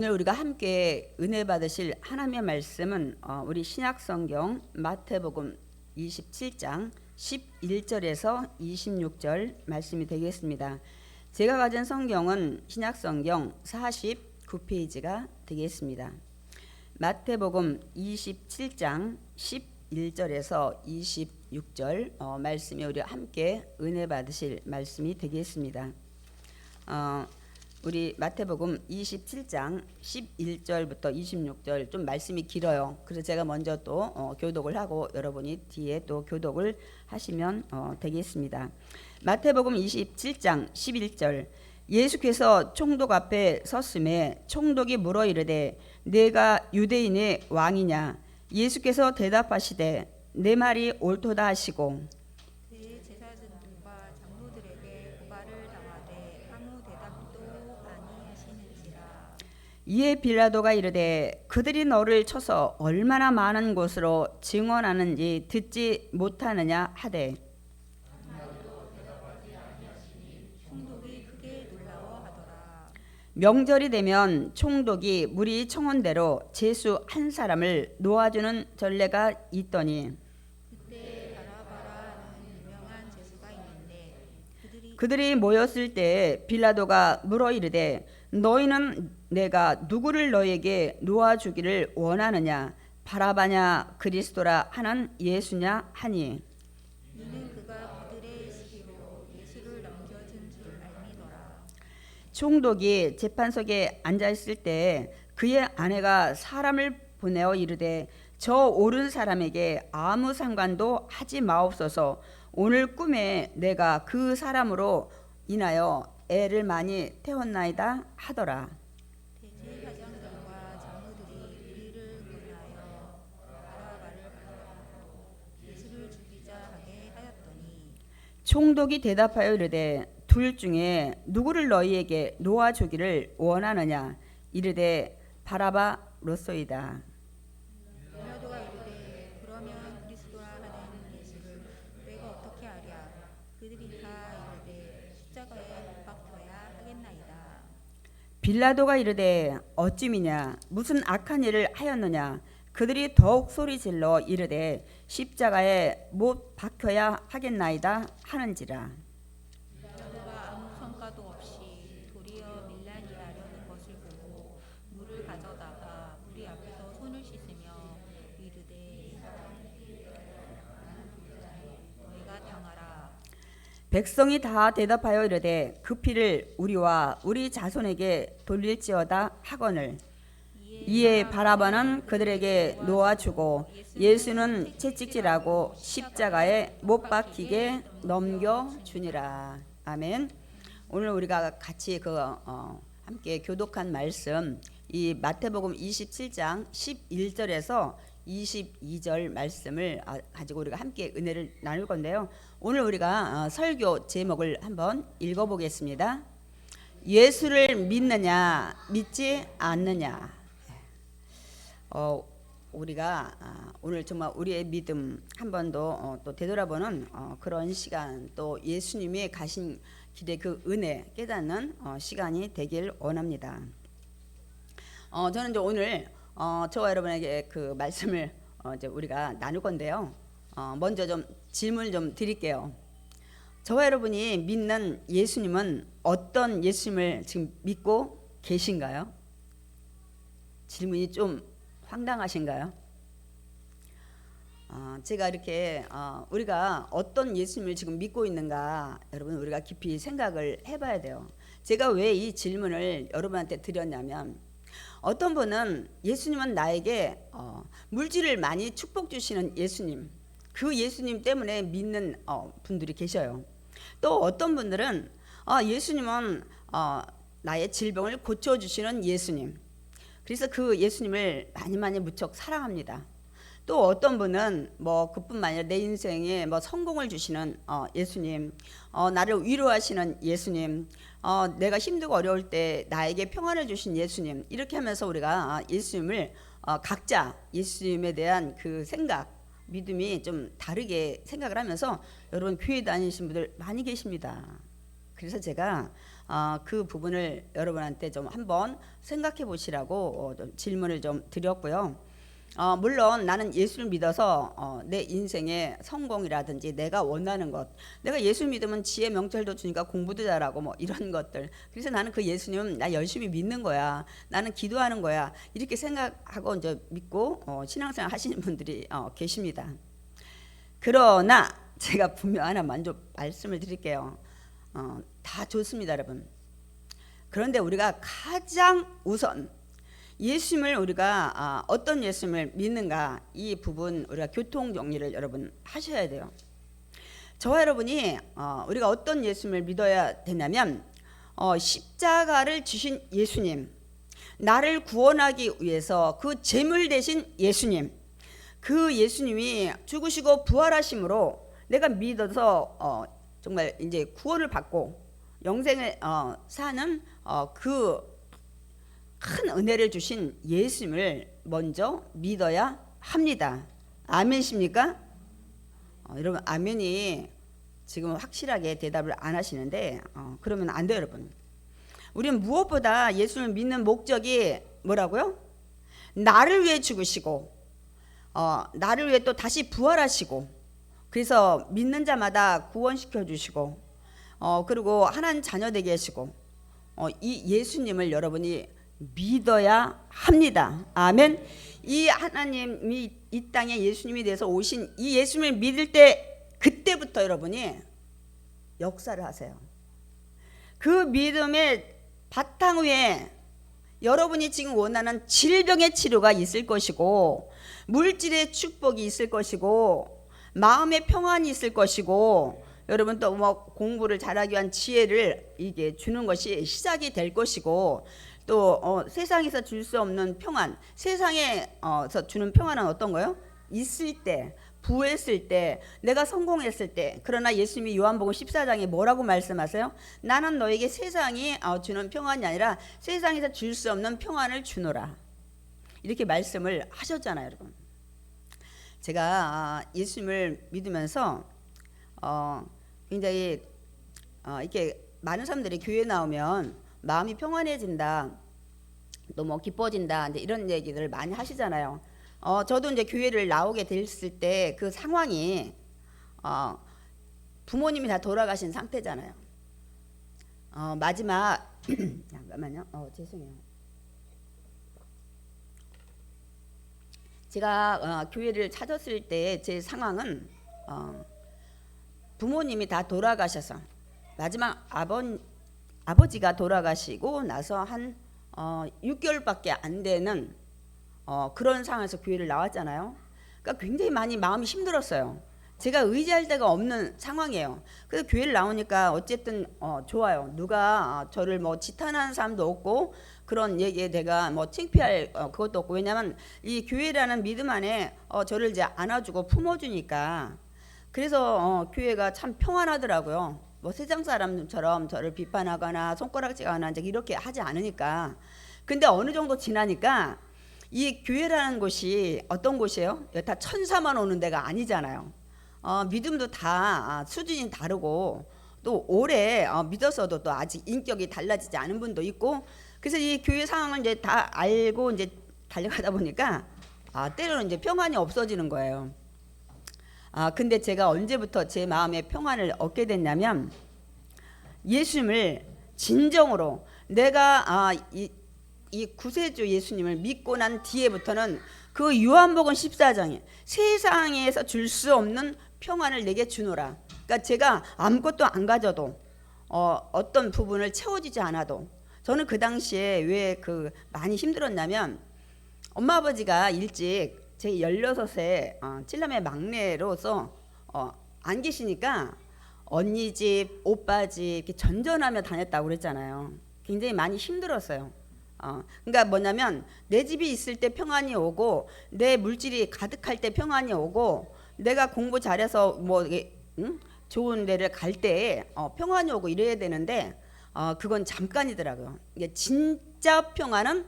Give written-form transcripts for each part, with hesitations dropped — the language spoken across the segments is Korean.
오늘 우리가 함께 은혜 받으실 하나님의 말씀은 우리 신약성경 마태복음 27장 11절에서 26절 말씀이 되겠습니다. 제가 가진 성경은 신약성경 49페이지가 되겠습니다. 마태복음 27장 11절에서 26절 말씀이 우리가 함께 은혜 받으실 말씀이 되겠습니다. 우리 마태복음 27장 11절부터 26절 좀 말씀이 길어요. 그래서 제가 먼저 또 교독을 하고 여러분이 뒤에 또 교독을 하시면 되겠습니다. 마태복음 27장 11절 예수께서 총독 앞에 섰음에 총독이 물어 이르되 내가 유대인의 왕이냐? 예수께서 대답하시되 내 말이 옳도다 하시고 그의 제사장들과 장로들에게 고발을 당하되 아무 대답도 아니하시는지라. 이에 빌라도가 이르되 그들이 너를 쳐서 얼마나 많은 곳으로 증언하는지 듣지 못하느냐 하되 총독이 크게 놀라워하더라. 명절이 되면 총독이 무리 청원대로 제수 한 사람을 놓아주는 전례가 있더니 그때 바라바라는 유명한 제수가 있는데 그들이 모였을 때 빌라도가 물어 이르되 너희는 내가 누구를 너희에게 놓아주기를 원하느냐 바라바냐 그리스도라 하는 예수냐 하니 이는 그가 그들의 시기로 예수를 넘겨준 줄 알미더라. 총독이 재판석에 앉아 있을 때 그의 아내가 사람을 보내어 이르되 저 옳은 사람에게 아무 상관도 하지 마옵소서. 오늘 꿈에 내가 그 사람으로 인하여 애를 많이 태웠나이다 하더라. 대제사장들과 장로들이 우리를 권하여 바라바를 받아들고 예수를 죽이자 하게 하였더니 총독이 대답하여 이르되 둘 중에 누구를 너희에게 놓아주기를 원하느냐 이르되 바라바로소이다. 빌라도가 이르되 그러면 그리스도라 하는 예수를 내가 어떻게 하랴. 그들이 다 이르되 십자가에 못 박혀야 하겠나이다. 빌라도가 이르되 어찌미냐 무슨 악한 일을 하였느냐 그들이 더욱 소리질러 이르되 십자가에 못 박혀야 하겠나이다 하는지라. 빌라도가 아무 성과도 없이 도리어 밀란이 나려는 것을 보고 물을 가져다가 무리 앞에서 손을 씻으며 이르되 너희가 당하라. 백성이 다 대답하여 이르되 그 피를 우리와 우리 자손에게 돌릴지어다 하거늘 이에 바라바는 그들에게 놓아주고 예수는 채찍질하고 십자가에 못 박히게 넘겨주니라. 아멘. 오늘 우리가 같이 함께 교독한 말씀 이 마태복음 27장 11절에서 22절 말씀을 가지고 우리가 함께 은혜를 나눌 건데요. 오늘 우리가 설교 제목을 한번 읽어보겠습니다. 예수를 믿느냐 믿지 않느냐. 우리가 오늘 정말 우리의 믿음 한 번 더 또 되돌아보는 그런 시간 또 예수님이 가신 길의 그 은혜 깨닫는 시간이 되길 원합니다. 저는 이제 오늘 저와 여러분에게 그 말씀을 이제 우리가 나눌 건데요. 먼저 좀 질문을 좀 드릴게요. 저와 여러분이 믿는 예수님은 어떤 예수님을 지금 믿고 계신가요? 질문이 좀 황당하신가요? 제가 이렇게 우리가 어떤 예수님을 지금 믿고 있는가 여러분 우리가 깊이 생각을 해봐야 돼요. 제가 왜 이 질문을 여러분한테 드렸냐면 어떤 분은 예수님은 나에게 물질을 많이 축복 주시는 예수님 그 예수님 때문에 믿는 분들이 계셔요. 또 어떤 분들은 예수님은 나의 질병을 고쳐주시는 예수님 그래서 그 예수님을 많이 무척 사랑합니다. 또 어떤 분은 그뿐만 아니라 내 인생에 성공을 주시는 예수님, 나를 위로하시는 예수님, 내가 힘들고 어려울 때 나에게 평안을 주신 예수님 이렇게 하면서 우리가 예수님을 각자 예수님에 대한 그 생각, 믿음이 좀 다르게 생각을 하면서 여러분 교회 다니신 분들 많이 계십니다. 그래서 제가 그 부분을 여러분한테 좀 한번 생각해 보시라고 좀 질문을 좀 드렸고요. 물론 나는 예수를 믿어서 내 인생의 성공이라든지 내가 원하는 것, 내가 예수 믿으면 지혜 명철도 주니까 공부도 잘하고 뭐 이런 것들, 그래서 나는 그 예수님 나 열심히 믿는 거야, 나는 기도하는 거야, 이렇게 생각하고 이제 믿고 신앙생활 하시는 분들이 계십니다. 그러나 제가 분명 하나 먼저 말씀을 드릴게요. 다 좋습니다, 여러분. 그런데 우리가 가장 우선 예수님을 우리가 어떤 예수님을 믿는가, 이 부분 우리가 교통 정리를 여러분 하셔야 돼요. 저와 여러분이 우리가 어떤 예수님을 믿어야 되냐면 십자가를 지신 예수님, 나를 구원하기 위해서 그 제물 되신 예수님, 그 예수님이 죽으시고 부활하심으로 내가 믿어서 정말 이제 구원을 받고 영생을 사는 그 큰 은혜를 주신 예수님을 먼저 믿어야 합니다. 아멘이십니까? 여러분 아멘이 지금 확실하게 대답을 안 하시는데 그러면 안 돼요, 여러분. 우리는 무엇보다 예수님을 믿는 목적이 뭐라고요? 나를 위해 죽으시고 나를 위해 또 다시 부활하시고, 그래서 믿는 자마다 구원시켜 주시고 그리고 하나님 자녀 되게 하시고 이 예수님을 여러분이 믿어야 합니다. 아멘. 이 하나님이 이 땅에 예수님이 돼서 오신 이 예수님을 믿을 때 그때부터 여러분이 역사를 하세요. 그 믿음의 바탕 위에 여러분이 지금 원하는 질병의 치료가 있을 것이고, 물질의 축복이 있을 것이고, 마음의 평안이 있을 것이고, 여러분 또 뭐 공부를 잘하기 위한 지혜를 이게 주는 것이 시작이 될 것이고, 또 세상에서 줄 수 없는 평안, 세상에서 주는 평안은 어떤 거요? 있을 때, 부했을 때, 내가 성공했을 때. 그러나 예수님이 요한복음 14장에 뭐라고 말씀하세요? 나는 너에게 세상이 주는 평안이 아니라 세상에서 줄 수 없는 평안을 주노라, 이렇게 말씀을 하셨잖아요, 여러분. 제가 예수님을 믿으면서 굉장히 이렇게 많은 사람들이 교회에 나오면 마음이 평안해진다, 또 뭐 기뻐진다, 이제 이런 얘기들을 많이 하시잖아요. 저도 이제 교회를 나오게 됐을 때 그 상황이 부모님이 다 돌아가신 상태잖아요. 마지막 잠깐만요. 죄송해요. 제가 교회를 찾았을 때 제 상황은 부모님이 다 돌아가셔서 마지막 아버지가 돌아가시고 나서 한 6개월밖에 안 되는 그런 상황에서 교회를 나왔잖아요. 그러니까 굉장히 많이 마음이 힘들었어요. 제가 의지할 데가 없는 상황이에요. 그래서 교회를 나오니까 어쨌든 좋아요. 누가 저를 뭐 지탄하는 사람도 없고 그런 얘기에 내가 뭐 창피할 그것도 없고, 왜냐하면 이 교회라는 믿음 안에 저를 이제 안아주고 품어주니까. 그래서 교회가 참 평안하더라고요. 뭐 세상 사람처럼 저를 비판하거나 손가락질하거나 이제 이렇게 하지 않으니까. 근데 어느 정도 지나니까 이 교회라는 곳이 어떤 곳이에요? 다 천사만 오는 데가 아니잖아요. 믿음도 다 수준이 다르고, 또 오래 믿어서도 또 아직 인격이 달라지지 않은 분도 있고, 그래서 이 교회 상황을 이제 다 알고 이제 달려가다 보니까 때로는 이제 평안이 없어지는 거예요. 근데 제가 언제부터 제 마음의 평안을 얻게 됐냐면, 예수님을 진정으로 내가 이 구세주 예수님을 믿고 난 뒤에부터는 그 요한복음 14장에 세상에서 줄 수 없는 평안을 내게 주노라. 그러니까 제가 아무것도 안 가져도 어떤 부분을 채워지지 않아도, 저는 그 당시에 왜 그 많이 힘들었냐면, 엄마 아버지가 일찍 제 16세 칠남의 막내로서 안 계시니까 언니 집, 오빠 집 이렇게 전전하며 다녔다고 그랬잖아요. 굉장히 많이 힘들었어요. 그러니까 뭐냐면 내 집이 있을 때 평안이 오고, 내 물질이 가득할 때 평안이 오고, 내가 공부 잘해서 뭐 좋은 데를 갈 때 평안이 오고 이래야 되는데 그건 잠깐이더라고요. 이게 진짜 평안은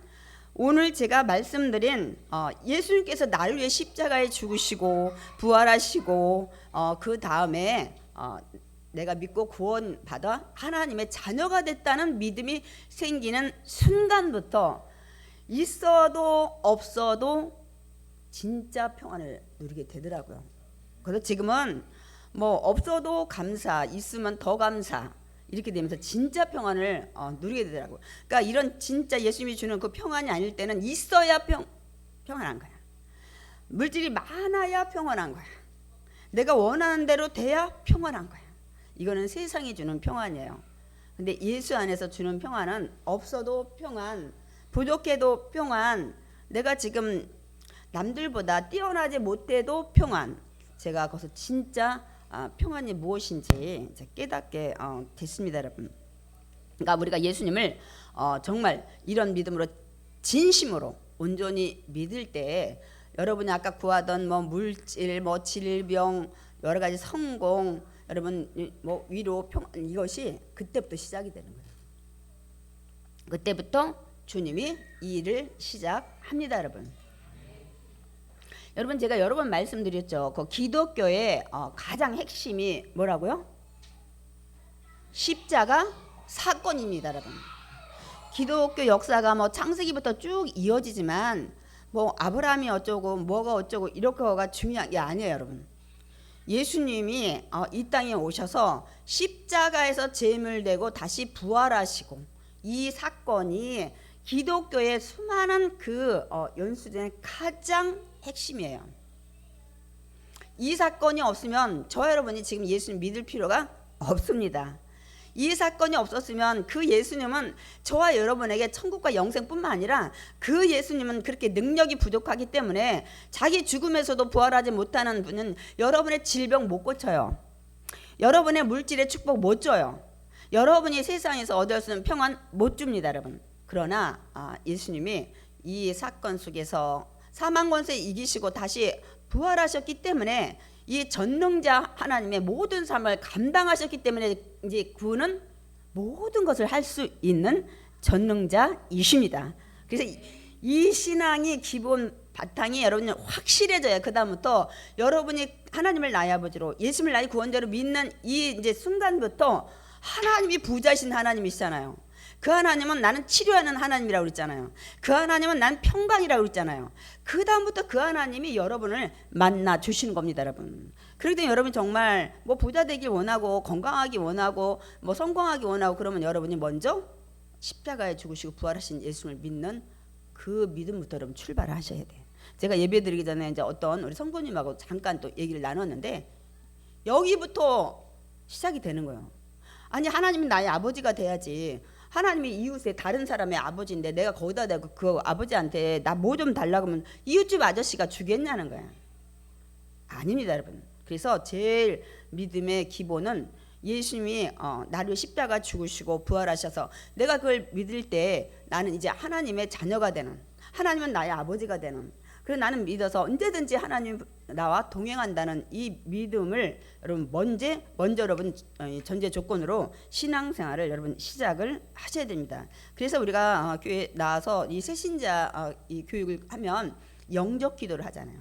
오늘 제가 말씀드린 예수님께서 나를 위해 십자가에 죽으시고 부활하시고 그 다음에 내가 믿고 구원받아 하나님의 자녀가 됐다는 믿음이 생기는 순간부터 있어도 없어도 진짜 평안을 누리게 되더라고요. 그래서 지금은 뭐 없어도 감사, 있으면 더 감사, 이렇게 되면서 진짜 평안을 누리게 되더라고요. 그러니까 이런 진짜 예수님이 주는 그 평안이 아닐 때는 있어야 평안한 거야. 물질이 많아야 평안한 거야. 내가 원하는 대로 돼야 평안한 거야. 이거는 세상이 주는 평안이에요. 근데 예수 안에서 주는 평안은 없어도 평안, 부족해도 평안, 내가 지금 남들보다 뛰어나지 못해도 평안. 제가 거기서 진짜 평안이 무엇인지 이제 깨닫게 됐습니다, 여러분. 그러니까 우리가 예수님을 정말 이런 믿음으로 진심으로 온전히 믿을 때 여러분이 아까 구하던 뭐 물질, 뭐 질병, 여러 가지 성공, 여러분 뭐 위로, 평안, 이것이 그때부터 시작이 되는 거예요. 그때부터 주님이 이 일을 시작합니다, 여러분. 여러분 제가 여러 번 말씀드렸죠. 그 기독교의 가장 핵심이 뭐라고요? 십자가 사건입니다, 여러분. 기독교 역사가 뭐 창세기부터 쭉 이어지지만 뭐 아브라함이 어쩌고 뭐가 어쩌고 이렇게가 중요한 게 아니에요, 여러분. 예수님이 이 땅에 오셔서 십자가에서 제물 되고 다시 부활하시고, 이 사건이 기독교의 수많은 그 연수된 가장 핵심이에요. 이 사건이 없으면 저 여러분이 지금 예수님 믿을 필요가 없습니다. 이 사건이 없었으면 그 예수님은 저와 여러분에게 천국과 영생뿐만 아니라 그 예수님은 그렇게 능력이 부족하기 때문에 자기 죽음에서도 부활하지 못하는 분은 여러분의 질병 못 고쳐요. 여러분의 물질의 축복 못 줘요. 여러분이 세상에서 얻을 수 있는 평안 못 줍니다, 여러분. 그러나 예수님이 이 사건 속에서 사망 권세 이기시고 다시 부활하셨기 때문에 이 전능자 하나님의 모든 삶을 감당하셨기 때문에 이제 그분은 모든 것을 할 수 있는 전능자이십니다. 그래서 이 신앙이 기본 바탕이 여러분이 확실해져야 그 다음부터 여러분이 하나님을 나의 아버지로, 예수님을 나의 구원자로 믿는 이 이제 순간부터 하나님이 부자신 하나님이시잖아요. 그 하나님은 나는 치료하는 하나님이라고 그랬잖아요. 그 하나님은 난 평강이라고 그랬잖아요. 그 다음부터 그 하나님이 여러분을 만나 주시는 겁니다, 여러분. 그렇기 때문에 여러분 정말 뭐 부자 되길 원하고 건강하기 원하고 뭐 성공하기 원하고 그러면 여러분이 먼저 십자가에 죽으시고 부활하신 예수님을 믿는 그 믿음부터 여러분 출발을 하셔야 돼. 제가 예배 드리기 전에 이제 어떤 우리 성도님하고 잠깐 또 얘기를 나눴는데 여기부터 시작이 되는 거예요. 아니 하나님이 나의 아버지가 돼야지. 하나님이 이웃의 다른 사람의 아버지인데 내가 거기다 대고 그 아버지한테 나 뭐 좀 달라고 하면 이웃집 아저씨가 주겠냐는 거야. 아닙니다, 여러분. 그래서 제일 믿음의 기본은 예수님이 나를 십자가 죽으시고 부활하셔서 내가 그걸 믿을 때 나는 이제 하나님의 자녀가 되는, 하나님은 나의 아버지가 되는, 그래서 나는 믿어서 언제든지 하나님 나와 동행한다는 이 믿음을 여러분 먼저 여러분 전제 조건으로 신앙생활을 여러분 시작을 하셔야 됩니다. 그래서 우리가 교회 나와서 이 새신자 이 교육을 하면 영적 기도를 하잖아요.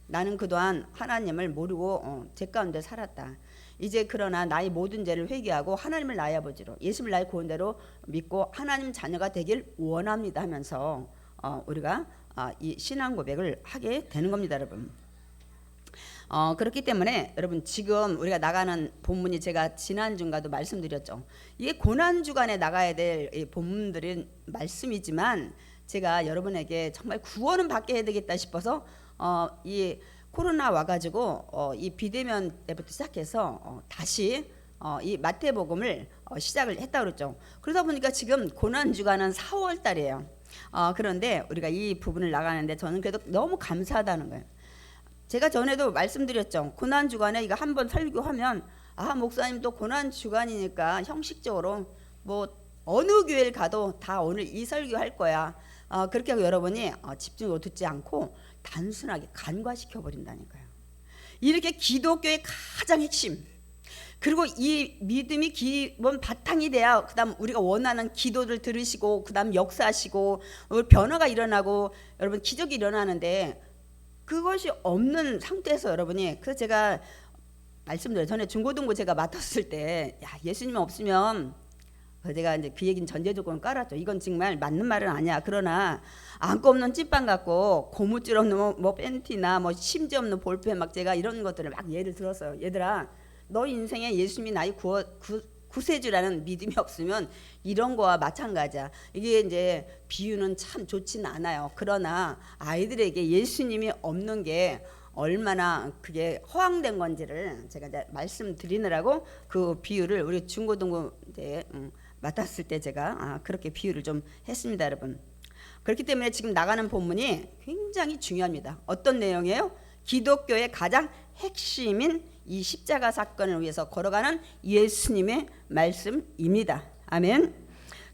나는 그동안 하나님을 모르고 제 가운데 살았다. 이제 그러나 나의 모든 죄를 회개하고 하나님을 나의 아버지로, 예수님을 나의 구원대로 믿고 하나님 자녀가 되길 원합니다 하면서 우리가 이 신앙 고백을 하게 되는 겁니다, 여러분. 그렇기 때문에 여러분 지금 우리가 나가는 본문이 제가 지난주간도 말씀드렸죠. 이게 고난주간에 나가야 될 본문들은 말씀이지만 제가 여러분에게 정말 구원은 받게 해야 되겠다 싶어서 이 코로나 와가지고 이 비대면 때부터 시작해서 다시 이 마태복음을 시작을 했다 그랬죠. 그러다 보니까 지금 고난주간은 4월 달이에요. 그런데 우리가 이 부분을 나가는데 저는 그래도 너무 감사하다는 거예요. 제가 전에도 말씀드렸죠. 고난주간에 이거 한번 설교하면 목사님도 고난주간이니까 형식적으로 뭐 어느 교회를 가도 다 오늘 이 설교할 거야. 그렇게 하고 여러분이 집중을 듣지 않고 단순하게 간과시켜 버린다니까요. 이렇게 기독교의 가장 핵심, 그리고 이 믿음이 기본 바탕이 돼야 그다음 우리가 원하는 기도를 들으시고 그다음 역사하시고 변화가 일어나고 여러분 기적이 일어나는데 그것이 없는 상태에서 여러분이, 그래서 제가 말씀드려요. 전에 중고등부 제가 맡았을 때, 야, 예수님 없으면, 제가 이제 그 얘기는 전제 조건을 깔았죠. 이건 정말 맞는 말은 아니야. 그러나 안고 없는 찐빵 갖고 고무줄 없는 뭐 팬티나 뭐 심지 없는 볼펜 막 제가 이런 것들을 막 예를 들었어요. 얘들아, 너 인생에 예수님이 나의 구세주라는 믿음이 없으면 이런 거와 마찬가지야. 이게 이제 비유는 참 좋지는 않아요. 그러나 아이들에게 예수님이 없는 게 얼마나 그게 허황된 건지를 제가 이제 말씀드리느라고 그 비유를 우리 중고등부 이제 맡았을 때 제가 그렇게 비유를 좀 했습니다, 여러분. 그렇기 때문에 지금 나가는 본문이 굉장히 중요합니다. 어떤 내용이에요? 기독교의 가장 핵심인 이 십자가 사건을 위해서 걸어가는 예수님의 말씀입니다. 아멘.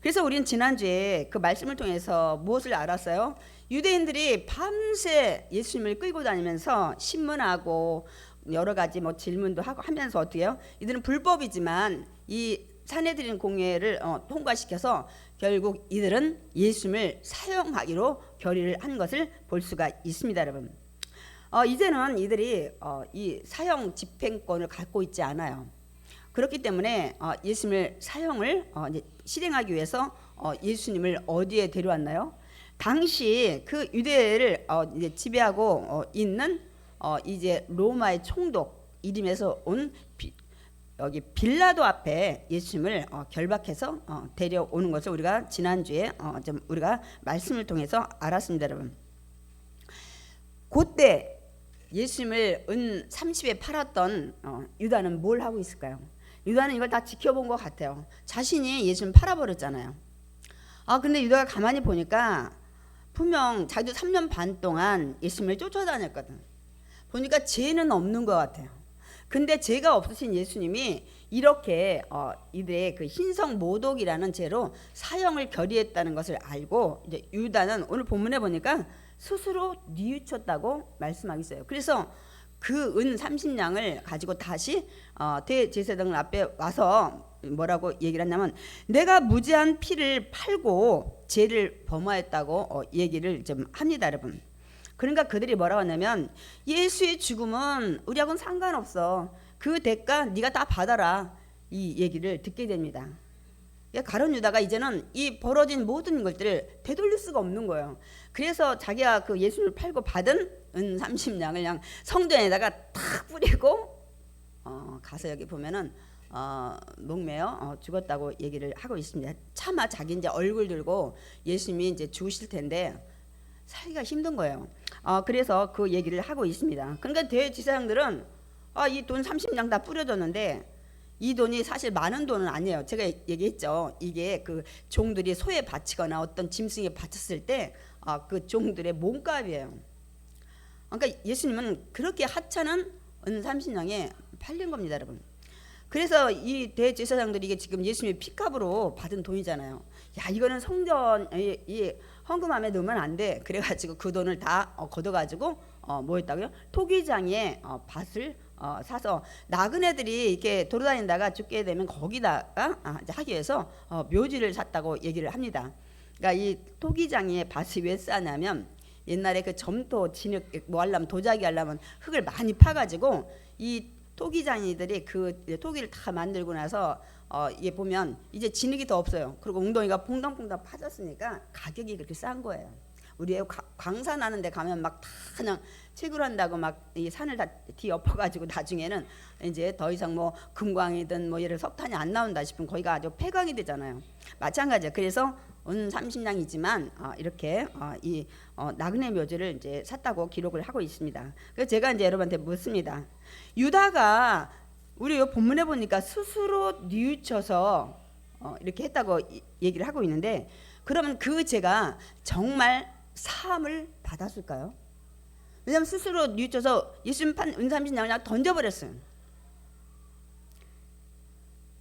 그래서 우리는 지난주에 그 말씀을 통해서 무엇을 알았어요? 유대인들이 밤새 예수님을 끌고 다니면서 신문하고 여러 가지 뭐 질문도 하고 하면서 어떻게 해요? 이들은 불법이지만 이 산헤드린 공회를 통과시켜서 결국 이들은 예수님을 사형하기로 결의를 한 것을 볼 수가 있습니다, 여러분. 이제는 이들이 이 사형 집행권을 갖고 있지 않아요. 그렇기 때문에 예수님을 사형을 이제 실행하기 위해서 예수님을 어디에 데려왔나요? 당시 그 유대를 이제 지배하고 있는 이제 로마의 총독 이름에서 온 여기 빌라도 앞에 예수님을 결박해서 데려오는 것을 우리가 지난주에 좀 우리가 말씀을 통해서 알았습니다, 여러분. 그때 예수님을 은 30에 팔았던 유다는 뭘 하고 있을까요? 유다는 이걸 다 지켜본 것 같아요. 자신이 예수님 팔아버렸잖아요. 근데 유다가 가만히 보니까 분명 자기도 3년 반 동안 예수님을 쫓아다녔거든. 보니까 죄는 없는 것 같아요. 근데 죄가 없으신 예수님이 이렇게 이들의 그 흰성 모독이라는 죄로 사형을 결의했다는 것을 알고 이제 유다는 오늘 본문에 보니까 스스로 뉘우쳤다고 말씀하고 있어요. 그래서 그 은 30냥을 가지고 다시 대제사장 앞에 와서 뭐라고 얘기를 했냐면 내가 무지한 피를 팔고 죄를 범하였다고 얘기를 좀 합니다, 여러분. 그러니까 그들이 뭐라고 하냐면 예수의 죽음은 우리하고는 상관없어. 그 대가 네가 다 받아라. 이 얘기를 듣게 됩니다. 가룟 유다가 이제는 이 벌어진 모든 것들을 되돌릴 수가 없는 거예요. 그래서 자기가 그 예수를 팔고 받은 은 30냥을 그냥 성전에다가 탁 뿌리고 가서 여기 보면은 목매어 죽었다고 얘기를 하고 있습니다. 차마 자기 이제 얼굴 들고 예수님이 이제 죽으실 텐데 살기가 힘든 거예요. 그래서 그 얘기를 하고 있습니다. 그러니까 대지사장들은 이 돈 30냥 다 뿌려줬는데 이 돈이 사실 많은 돈은 아니에요. 제가 얘기했죠. 이게 그 종들이 소에 바치거나 어떤 짐승에 바쳤을 때 그 종들의 몸값이에요. 그러니까 예수님은 그렇게 하찮은 은 30냥에 팔린 겁니다, 여러분. 그래서 이 대제사장들이 이게 지금 예수님의 피값으로 받은 돈이잖아요. 야, 이거는 성전 이 헌금함에 넣으면 안 돼. 그래가지고 그 돈을 다 걷어가지고 뭐 했다고요? 토기장에 밭을 사서 나그네들이 이렇게 돌아다니다가 죽게 되면 거기다가 이제 하기 위해서 묘지를 샀다고 얘기를 합니다. 그러니까 이 토기장에 밭이 왜 싸냐면 옛날에 그 점토 진흙 뭐 하려면 도자기 하려면 흙을 많이 파가지고 이 토기장이들이 그 토기를 다 만들고 나서 이게 보면 이제 진흙이 더 없어요. 그리고 웅덩이가 퐁당퐁당 파졌으니까 가격이 그렇게 싼 거예요. 우리 광산 하는 데 가면 막 다 그냥 채굴한다고 막 이 산을 다 뒤엎어가지고 나중에는 이제 더 이상 뭐 금광이든 뭐 예를 석탄이 안 나온다 싶으면 거기가 아주 폐광이 되잖아요. 마찬가지예요. 그래서 은 30냥이지만 이렇게 이 나그네 묘지를 이제 샀다고 기록을 하고 있습니다. 그래서 제가 이제 여러분한테 묻습니다. 유다가 우리 이 본문에 보니까 스스로 뉘우쳐서 이렇게 했다고 얘기를 하고 있는데 그러면 그 죄가 정말 사함을 받았을까요? 왜냐하면 스스로 뉘우쳐서 예수님 판 은 30냥을 그냥 던져버렸어요.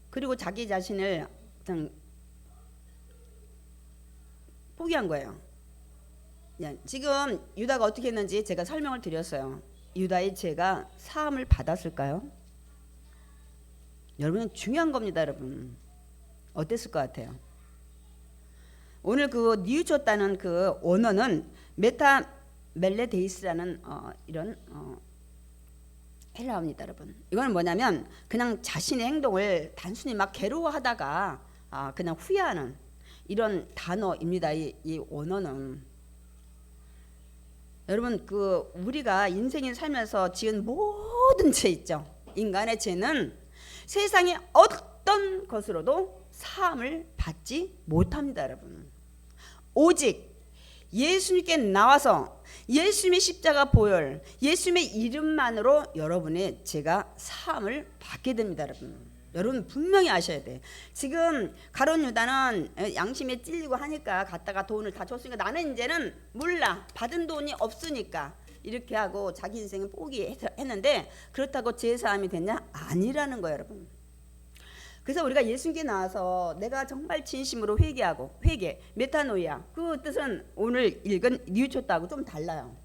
그리고 자기 자신을 그냥 포기한 거예요. 지금 유다가 어떻게 했는지 제가 설명을 드렸어요. 유다의 죄가 사함을 받았을까요? 여러분 중요한 겁니다, 여러분. 어땠을 것 같아요? 오늘 그 뉘우쳤다는 그 원어는 메타멜레데이스라는 이런 헬라어입니다, 여러분. 이건 뭐냐면 그냥 자신의 행동을 단순히 막 괴로워하다가 그냥 후회하는 이런 단어입니다. 이 원어는. 여러분, 그 우리가 인생에 살면서 지은 모든 죄 있죠. 인간의 죄는 세상의 어떤 것으로도 사함을 받지 못합니다, 여러분. 오직 예수님께 나와서 예수님의 십자가 보혈, 예수님의 이름만으로 여러분의 죄가 사함을 받게 됩니다, 여러분. 여러분 분명히 아셔야 돼. 지금 가룟 유다는 양심에 찔리고 하니까 갔다가 돈을 다 줬으니까 나는 이제는 몰라, 받은 돈이 없으니까 이렇게 하고 자기 인생을 포기했는데 그렇다고 죄 사함이 됐냐? 아니라는 거예요, 여러분. 그래서 우리가 예수님께 나와서 내가 정말 진심으로 회개하고, 회개, 메타노이아, 그 뜻은 오늘 읽은 니우초타하고 좀 달라요.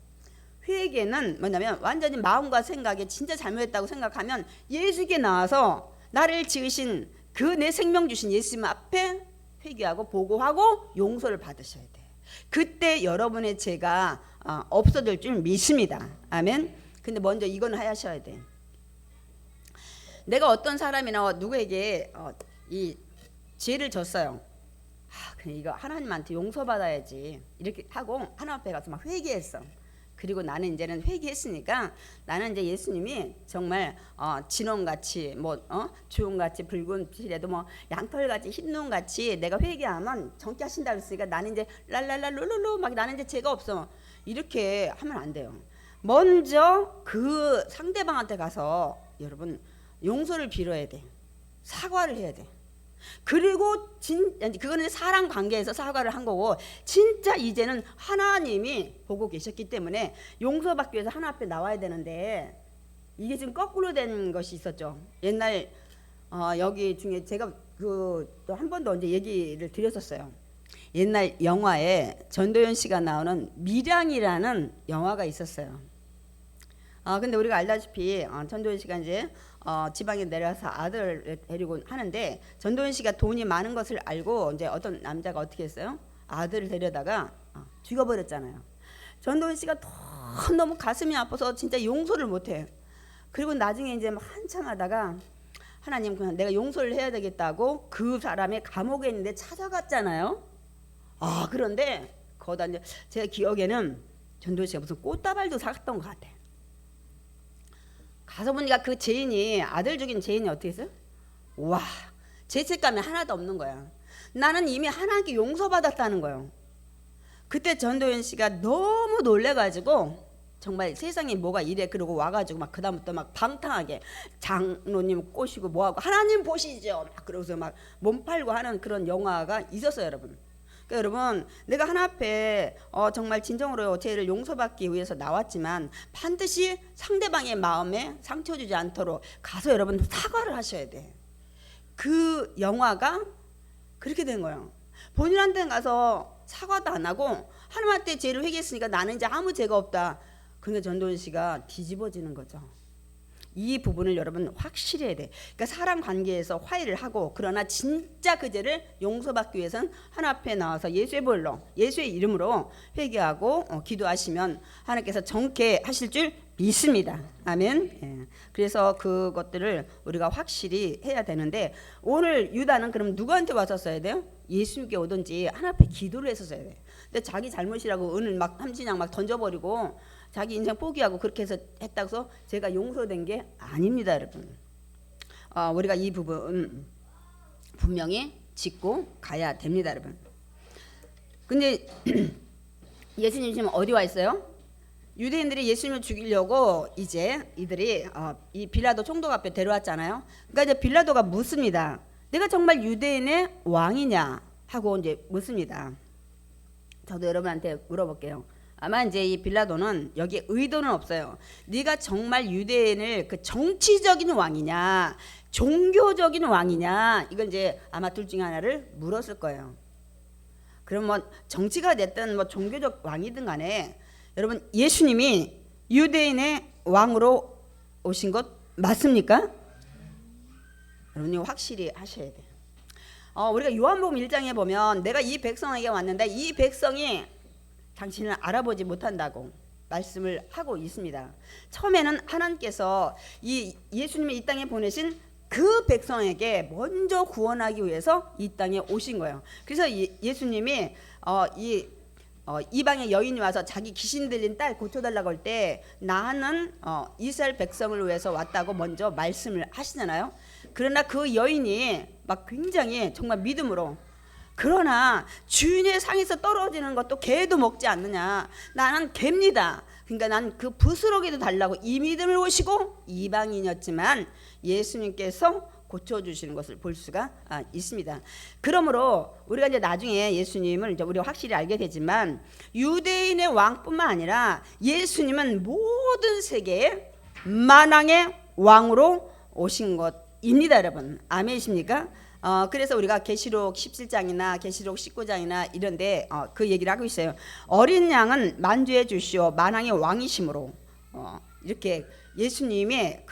회개는 뭐냐면 완전히 마음과 생각에 진짜 잘못했다고 생각하면 예수님께 나와서 나를 지으신 그 내 생명 주신 예수님 앞에 회개하고 보고하고 용서를 받으셔야 돼. 그때 여러분의 죄가 없어질 줄 믿습니다. 아멘. 근데 먼저 이건 하셔야 돼. 내가 어떤 사람이나 누구에게 이 죄를 졌어요. 그래 이거 하나님한테 용서받아야지 이렇게 하고 하나님 앞에 가서 막 회개했어. 그리고 나는 이제는 회개했으니까 나는 이제 예수님이 정말 진홍같이 주홍같이 붉은 빛이라도 뭐 양털같이 흰 눈같이 내가 회개하면 정케 하신다 그랬으니까 나는 이제 랄랄라 룰루루 막 나는 이제 죄가 없어. 이렇게 하면 안 돼요. 먼저 그 상대방한테 가서 여러분 용서를 빌어야 돼. 사과를 해야 돼. 그리고 그거는 사랑 관계에서 사과를 한 거고 진짜 이제는 하나님이 보고 계셨기 때문에 용서받기 위해서 하나님 앞에 나와야 되는데 이게 지금 거꾸로 된 것이 있었죠. 옛날 여기 중에 제가 그 또 한 번도 언제 얘기를 드렸었어요. 옛날 영화에 전도연 씨가 나오는 밀양이라는 영화가 있었어요. 근데 우리가 알다시피 전도연 씨가 이제 지방에 내려와서 아들을 데리고 하는데 전도연 씨가 돈이 많은 것을 알고 이제 어떤 남자가 어떻게 했어요? 아들을 데려다가 죽여버렸잖아요. 전도연 씨가 너무 가슴이 아파서 진짜 용서를 못해. 그리고 나중에 이제 한참 하다가 하나님 그냥 내가 용서를 해야 되겠다고 그 사람의 감옥에 있는데 찾아갔잖아요. 그런데 거기다 이제 제 기억에는 전도연 씨가 무슨 꽃다발도 샀던 것 같아. 가서 보니까 그 죄인이 아들 죽인 죄인이 어떻게 했어요? 와, 죄책감이 하나도 없는 거야. 나는 이미 하나님께 용서받았다는 거예요. 그때 전도연 씨가 너무 놀래가지고 정말 세상에 뭐가 이래 그러고 와가지고 막 그다음부터 막 방탕하게 장로님 꼬시고 뭐하고 하나님 보시죠 막 그러고서 막 몸 팔고 하는 그런 영화가 있었어요, 여러분. 그러니까 여러분 내가 하나 앞에 정말 진정으로 죄를 용서받기 위해서 나왔지만 반드시 상대방의 마음에 상처 주지 않도록 가서 여러분 사과를 하셔야 돼. 그 영화가 그렇게 된 거예요. 본인한테 가서 사과도 안 하고 하나님한테 죄를 회개했으니까 나는 이제 아무 죄가 없다. 그러니까 전도연 씨가 뒤집어지는 거죠. 이 부분을 여러분 확실히 해야 돼. 그러니까 사람 관계에서 화해를 하고 그러나 진짜 그 죄를 용서받기 위해서는 하나님 앞에 나와서 예수의 볼로 예수의 이름으로 회개하고 기도하시면 하나님께서 정케 하실 줄 믿습니다. 아멘. 예. 그래서 그것들을 우리가 확실히 해야 되는데 오늘 유다는 그럼 누구한테 와서 써야 돼요? 예수님께 오든지 하나님 앞에 기도를 해서 써야 돼. 근데 자기 잘못이라고 은을 막 함진양 막 던져버리고 자기 인생 포기하고 그렇게 해서 했다고 해서 제가 용서된 게 아닙니다, 여러분. 우리가 이 부분 분명히 짚고 가야 됩니다, 여러분. 근데 예수님 지금 어디 와 있어요? 유대인들이 예수님을 죽이려고 이제 이들이 이 빌라도 총독 앞에 데려왔잖아요. 그러니까 이제 빌라도가 묻습니다. 내가 정말 유대인의 왕이냐 하고 이제 묻습니다. 저도 여러분한테 물어볼게요. 아마 이제 이 빌라도는 여기에 의도는 없어요. 네가 정말 유대인을 그 정치적인 왕이냐, 종교적인 왕이냐, 이걸 이제 아마 둘 중에 하나를 물었을 거예요. 그럼 뭐 정치가 됐든 뭐 종교적 왕이든 간에 여러분 예수님이 유대인의 왕으로 오신 것 맞습니까? 여러분이 확실히 하셔야 돼요. 우리가 요한복음 1장에 보면 내가 이 백성에게 왔는데 이 백성이 당신을 알아보지 못한다고. 말씀을 하고 있습니다. 처음에는 하나님께서 이 예수님을 이 땅에 보내신 그 백성에게 먼저 구원하기 위해서 이 땅에 오신 거예요. 그래서 예수님이 이방의 여인이 와서 자기 귀신 들린 딸 고쳐달라고 할 때 나는 이스라엘 백성을 위해서 왔다고 먼저 말씀을 하시잖아요. 그러나 그 여인이 막 굉장히 정말 믿음으로, 그러나 주인의 상에서 떨어지는 것도 개도 먹지 않느냐, 나는 개입니다. 그러니까 난 그 부스러기도 달라고 이 믿음을 보시고 이방인이었지만 예수님께서 고쳐주시는 것을 볼 수가 있습니다. 그러므로 우리가 이제 나중에 예수님을 이제 우리가 확실히 알게 되지만 유대인의 왕뿐만 아니라 예수님은 모든 세계의 만왕의 왕으로 오신 것입니다, 여러분. 아멘이십니까? 그래서 우리가 계시록 17장이나 계시록 19장이나 이런데 그 얘기를 하고 있어요. 어린 양은 만주해 주시오 만왕의 왕이심으로, 이렇게 예수님의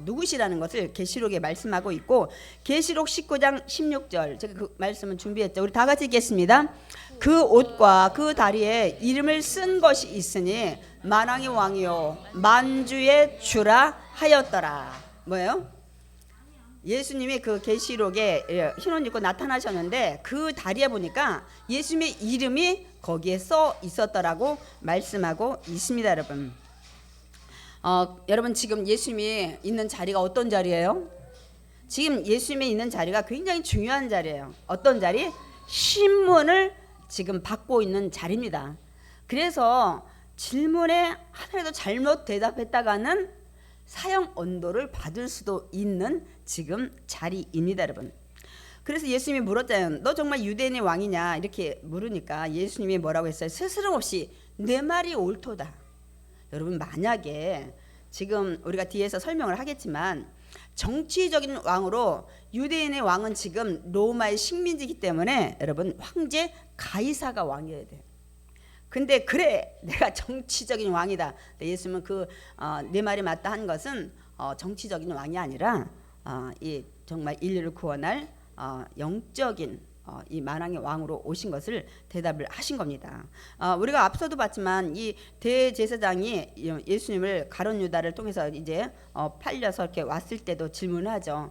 누구시라는 것을 계시록에 말씀하고 있고, 계시록 19장 16절 제가 그 말씀을 준비했죠. 우리 다 같이 읽겠습니다. 그 옷과 그 다리에 이름을 쓴 것이 있으니 만왕의 왕이요 만주의 주라 하였더라. 뭐예요? 예수님이 그 계시록에 흰옷 입고 나타나셨는데 그 다리에 보니까 예수님의 이름이 거기에 써 있었더라고 말씀하고 있습니다, 여러분. 여러분 지금 예수님이 있는 자리가 어떤 자리예요? 지금 예수님이 있는 자리가 굉장히 중요한 자리예요. 어떤 자리? 신문을 지금 받고 있는 자리입니다. 그래서 질문에 하나라도 잘못 대답했다가는 사형 언도를 받을 수도 있는 지금 자리입니다, 여러분. 그래서 예수님이 물었잖아요. 너 정말 유대인의 왕이냐? 이렇게 물으니까 예수님이 뭐라고 했어요? 스스럼 없이 내 말이 옳도다. 여러분 만약에 지금 우리가 뒤에서 설명을 하겠지만 정치적인 왕으로, 유대인의 왕은 지금 로마의 식민지이기 때문에 여러분 황제 가이사가 왕이어야 돼요. 근데 그래 내가 정치적인 왕이다. 예수님은 내 말이 맞다 한 것은 정치적인 왕이 아니라 이 정말 인류를 구원할 영적인 이 만왕의 왕으로 오신 것을 대답을 하신 겁니다. 우리가 앞서도 봤지만 이 대제사장이 예수님을 가룟 유다를 통해서 이제 팔려서 이렇게 왔을 때도 질문하죠.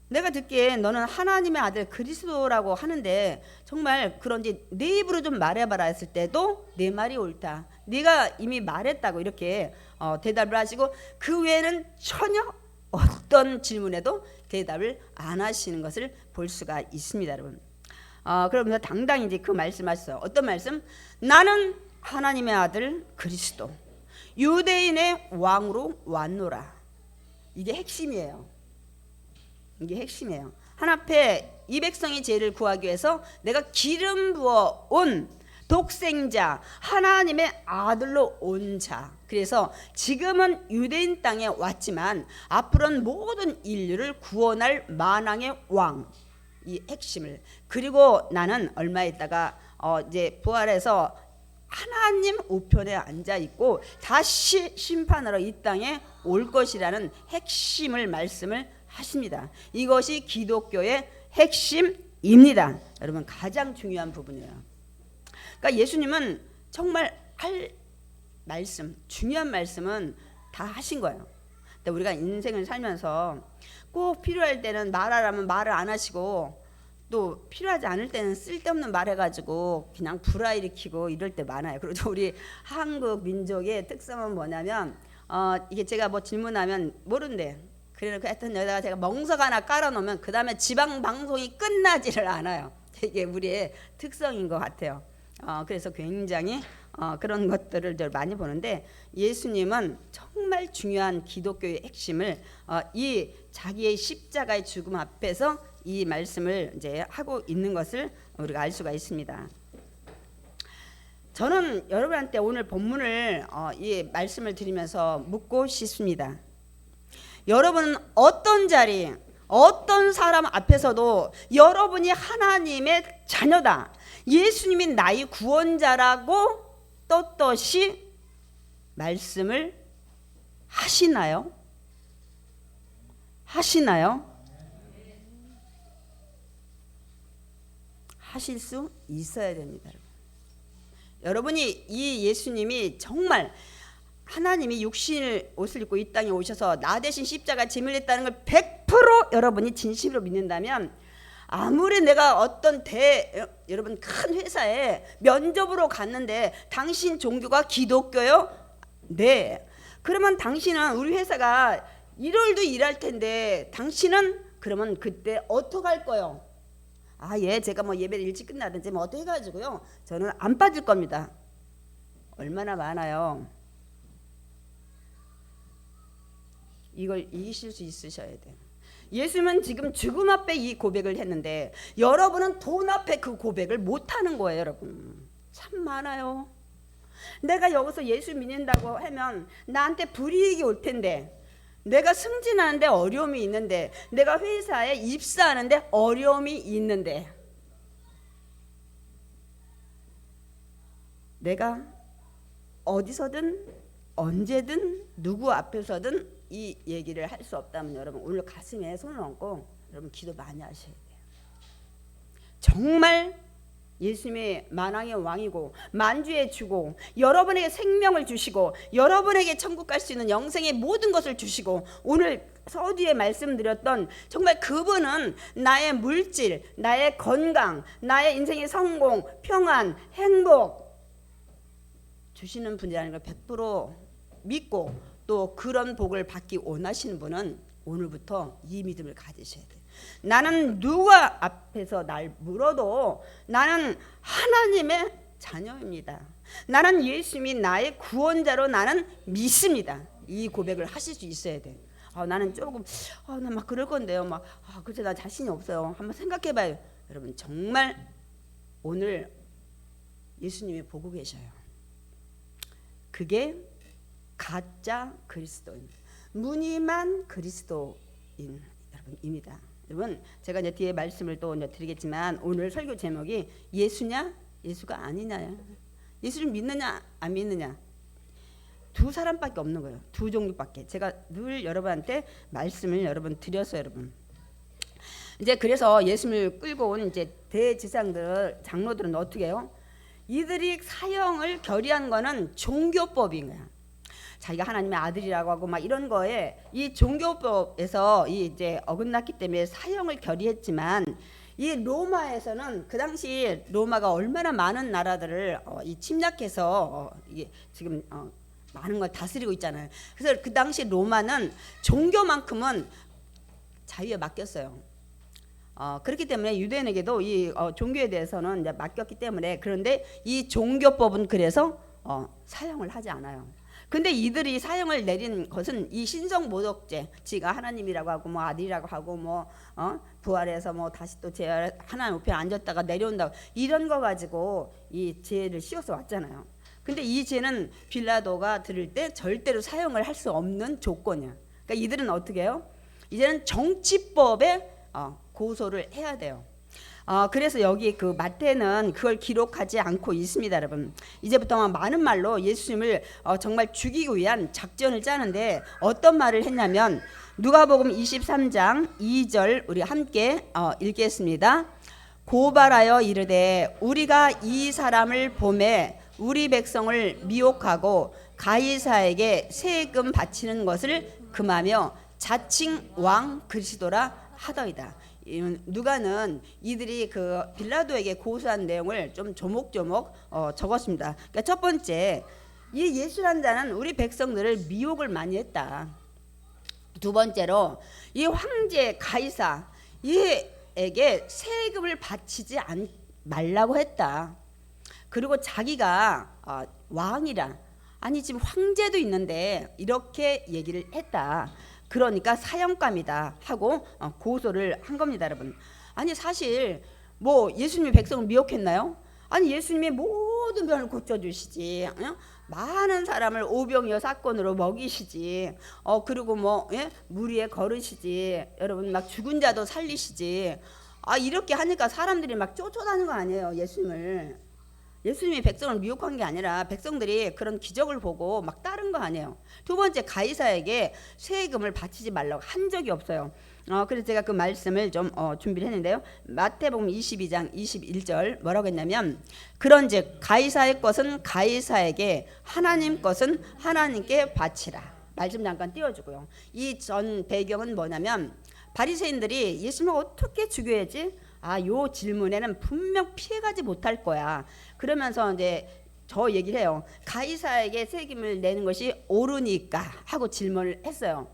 내가 듣기에 너는 하나님의 아들 그리스도라고 하는데 정말 그런지 내 입으로 좀 말해봐라 했을 때도 내 말이 옳다. 네가 이미 말했다고 이렇게 대답을 하시고 그 외에는 전혀 어떤 질문에도 대답을 안 하시는 것을 볼 수가 있습니다, 여러분. 그러면서 당당히 이제 그 말씀하셨어요. 어떤 말씀? 나는 하나님의 아들 그리스도 유대인의 왕으로 왔노라. 이게 핵심이에요. 이게 핵심이에요. 하나님께 이 백성의 죄를 구하기 위해서 내가 기름 부어 온 독생자 하나님의 아들로 온 자. 그래서 지금은 유대인 땅에 왔지만 앞으로는 모든 인류를 구원할 만왕의 왕, 이 핵심을. 그리고 나는 얼마 있다가 이제 부활해서 하나님 우편에 앉아 있고 다시 심판하러 이 땅에 올 것이라는 핵심을 말씀을 하십니다. 이것이 기독교의 핵심입니다. 여러분 가장 중요한 부분이에요. 그러니까 예수님은 정말 할 말씀, 중요한 말씀은 다 하신 거예요. 근데 우리가 인생을 살면서 꼭 필요할 때는 말하라면 말을 안 하시고 또 필요하지 않을 때는 쓸데없는 말 해가지고 그냥 불화일으키고 이럴 때 많아요. 그리고 우리 한국 민족의 특성은 뭐냐면 이게 제가 뭐 질문하면 모른대. 그래서 하여튼 여기다가 제가 멍석 하나 깔아놓으면 그 다음에 지방 방송이 끝나지를 않아요. 이게 우리의 특성인 것 같아요. 그래서 굉장히 그런 것들을 많이 보는데 예수님은 정말 중요한 기독교의 핵심을 이 자기의 십자가의 죽음 앞에서 이 말씀을 이제 하고 있는 것을 우리가 알 수가 있습니다. 저는 여러분한테 오늘 본문을 이 말씀을 드리면서 묻고 싶습니다. 여러분은 어떤 자리, 어떤 사람 앞에서도 여러분이 하나님의 자녀다, 예수님이 나의 구원자라고 떳떳이 말씀을 하시나요? 하시나요? 하실 수 있어야 됩니다. 여러분이 이 예수님이 정말 하나님이 육신의 옷을 입고 이 땅에 오셔서 나 대신 십자가 짐을 냈다는 걸 100% 여러분이 진심으로 믿는다면, 아무리 내가 어떤 여러분 큰 회사에 면접으로 갔는데 당신 종교가 기독교요? 네. 그러면 당신은 우리 회사가 1월도 일할 텐데 당신은 그러면 그때 어떻게 할 거요? 예, 제가 뭐 예배를 일찍 끝나든지 뭐 어떻게 해가지고요, 저는 안 빠질 겁니다. 얼마나 많아요. 이걸 이기실 수 있으셔야 돼요. 예수님은 지금 죽음 앞에 이 고백을 했는데 여러분은 돈 앞에 그 고백을 못하는 거예요. 여러분 참 많아요. 내가 여기서 예수 믿는다고 하면 나한테 불이익이 올 텐데, 내가 승진하는데 어려움이 있는데, 내가 회사에 입사하는데 어려움이 있는데, 내가 어디서든 언제든 누구 앞에서든 이 얘기를 할 수 없다면 여러분 오늘 가슴에 손을 얹고 여러분 기도 많이 하셔야 돼요. 정말 예수님의 만왕의 왕이고 만주의 주고 여러분에게 생명을 주시고 여러분에게 천국 갈 수 있는 영생의 모든 것을 주시고, 오늘 서두에 말씀드렸던 정말 그분은 나의 물질, 나의 건강, 나의 인생의 성공, 평안, 행복 주시는 분이라는 걸 100% 믿고 또 그런 복을 받기 원하시는 분은 오늘부터 이 믿음을 가지셔야 돼요. 나는 누가 앞에서 날 물어도 나는 하나님의 자녀입니다. 나는 예수님이 나의 구원자로 나는 믿습니다. 이 고백을 하실 수 있어야 돼. 나는 조금 나 막 그럴 건데요. 글쎄 나 자신이 없어요. 한번 생각해봐요. 여러분 정말 오늘 예수님이 보고 계셔요. 그게 가짜 그리스도인, 무늬만 그리스도인 여러분입니다. 여러분 제가 이제 뒤에 말씀을 또 이제 드리겠지만 오늘 설교 제목이 예수냐 예수가 아니냐요. 예수를 믿느냐 안 믿느냐, 두 사람밖에 없는 거예요. 두 종류밖에. 제가 늘 여러분한테 말씀을 여러분 드려서 여러분 이제 그래서 예수님을 끌고 온 이제 대제사장들 장로들은 어떻게 해요? 이들이 사형을 결의한 거는 종교법인 거야. 자기가 하나님의 아들이라고 하고 막 이런 거에 이 종교법에서 이제 어긋났기 때문에 사형을 결의했지만, 이 로마에서는 그 당시 로마가 얼마나 많은 나라들을 이 침략해서 이게 지금 많은 걸 다스리고 있잖아요. 그래서 그 당시 로마는 종교만큼은 자유에 맡겼어요. 그렇기 때문에 유대인에게도 이 종교에 대해서는 이제 맡겼기 때문에, 그런데 이 종교법은 그래서 사형을 하지 않아요. 근데 이들이 사형을 내린 것은 이 신성 모독죄, 지가 하나님이라고 하고 뭐 아들이라고 하고 뭐 부활해서 뭐 다시 또 하나님 옆에 앉았다가 내려온다고 이런 거 가지고 이 죄를 씌워서 왔잖아요. 근데 이 죄는 빌라도가 들을 때 절대로 사형을 할 수 없는 조건이야. 그러니까 이들은 어떻게 해요? 이제는 정치법에 고소를 해야 돼요. 그래서 여기 그 마태는 그걸 기록하지 않고 있습니다, 여러분. 이제부터 많은 말로 예수님을 정말 죽이기 위한 작전을 짜는데 어떤 말을 했냐면 누가복음 23장 2절 우리 함께 읽겠습니다. 고발하여 이르되 우리가 이 사람을 보매 우리 백성을 미혹하고 가이사에게 세금 바치는 것을 금하며 자칭 왕 그리스도라 하더이다. 누가는 이들이 그 빌라도에게 고소한 내용을 좀 조목조목 적었습니다. 그러니까 첫 번째, 이 예수라는 자는 우리 백성들을 미혹을 많이 했다. 두 번째로 이 황제 가이사 이에게 세금을 바치지 말라고 했다. 그리고 자기가 왕이라, 아니 지금 황제도 있는데 이렇게 얘기를 했다. 그러니까 사형감이다 하고 고소를 한 겁니다, 여러분. 아니 사실 뭐 예수님이 백성을 미혹했나요? 아니 예수님이 모든 병을 고쳐주시지, 많은 사람을 오병이어 사건으로 먹이시지, 그리고 뭐 무리에 걸으시지, 여러분 막 죽은 자도 살리시지. 이렇게 하니까 사람들이 막 쫓아다니는 거 아니에요, 예수님을. 예수님이 백성을 미혹한 게 아니라 백성들이 그런 기적을 보고 막 따른 거 아니에요. 두 번째, 가이사에게 세금을 바치지 말라고 한 적이 없어요. 그래서 제가 그 말씀을 좀 준비를 했는데요. 마태복음 22장 21절 뭐라고 했냐면, 그런즉 가이사의 것은 가이사에게, 하나님 것은 하나님께 바치라. 말씀 잠깐 띄워주고요. 이 전 배경은 뭐냐면, 바리새인들이 예수님을 어떻게 죽여야지? 요 질문에는 분명 피해가지 못할 거야. 그러면서 이제 저 얘기를 해요. 가이사에게 세금을 내는 것이 옳으니까 하고 질문을 했어요.